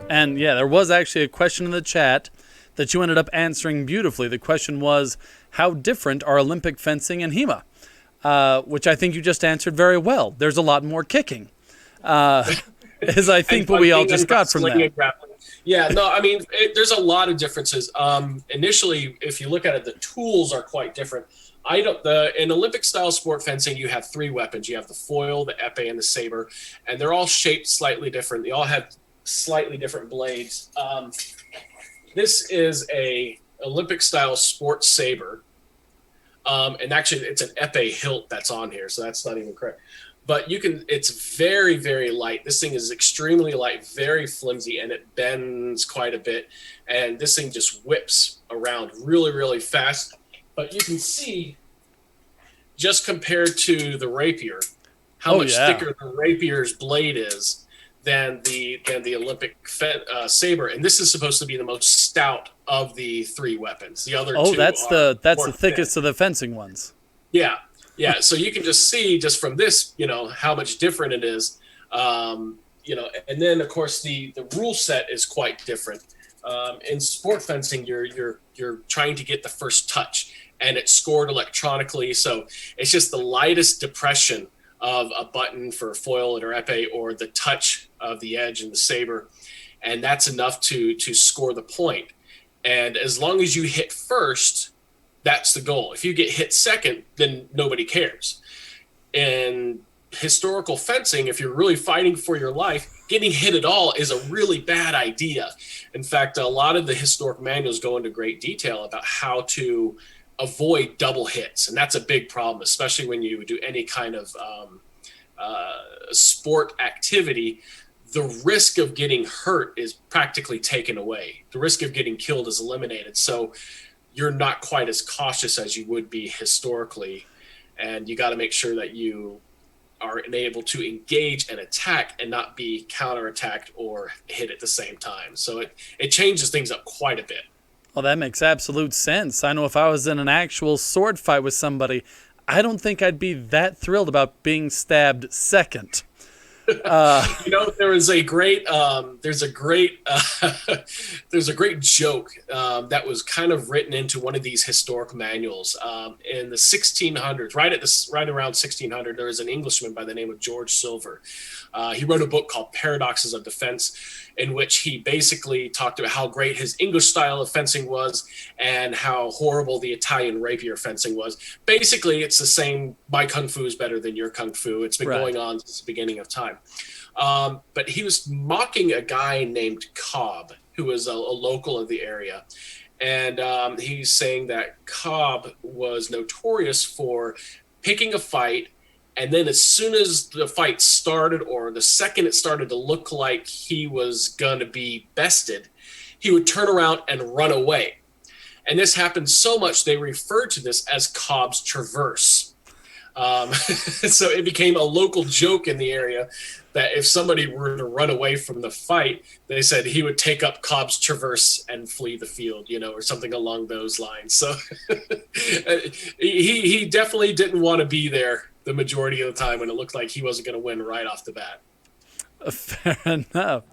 And yeah, there was actually a question in the chat that you ended up answering beautifully. The question was, how different are Olympic fencing and HEMA? Which I think you just answered very well. There's a lot more kicking, is I think what we all just got from that. Yeah, no, I mean, there's a lot of differences. Initially, if you look at it, the tools are quite different. In Olympic style sport fencing, you have three weapons. You have the foil, the épée, and the saber, and they're all shaped slightly different. They all have slightly different blades. This is a Olympic style sports saber, and actually it's an épée hilt that's on here, so that's not even correct. But it's very, very light. This thing is extremely light, very flimsy, and it bends quite a bit. And this thing just whips around really, really fast. But you can see, just compared to the rapier, how much thicker the rapier's blade is than the Olympic saber, and this is supposed to be the most stout of the three weapons. The other two that's the thickest of the fencing ones. Yeah, yeah. So you can just see just from this, how much different it is. And then of course the rule set is quite different. In sport fencing, you're trying to get the first touch, and it's scored electronically. So it's just the lightest depression of a button for foil or épée, or the touch of the edge and the saber, and that's enough to score the point. And as long as you hit first, that's the goal. If you get hit second, then nobody cares. In historical fencing, if you're really fighting for your life, getting hit at all is a really bad idea. In fact, a lot of the historic manuals go into great detail about how to avoid double hits, and that's a big problem, especially when you do any kind of sport activity. The risk of getting hurt is practically taken away. The risk of getting killed is eliminated. So you're not quite as cautious as you would be historically, and you got to make sure that you are able to engage and attack and not be counterattacked or hit at the same time. So it changes things up quite a bit. Well, that makes absolute sense. I know if I was in an actual sword fight with somebody, I don't think I'd be that thrilled about being stabbed second. There's a great joke that was kind of written into one of these historic manuals in the 1600s. Right around 1600, there was an Englishman by the name of George Silver. He wrote a book called Paradoxes of Defense, in which he basically talked about how great his English style of fencing was and how horrible the Italian rapier fencing was. Basically, it's the same, my kung fu is better than your kung fu. It's been going on since the beginning of time. But he was mocking a guy named Cobb, who was a local of the area. And he's saying that Cobb was notorious for picking a fight, and then as soon as the fight started, or the second it started to look like he was going to be bested, he would turn around and run away. And this happened so much, they referred to this as Cobb's Traverse. So it became a local joke in the area that if somebody were to run away from the fight, they said he would take up Cobb's Traverse and flee the field, or something along those lines. So he definitely didn't want to be there the majority of the time when it looked like he wasn't going to win right off the bat. Fair enough.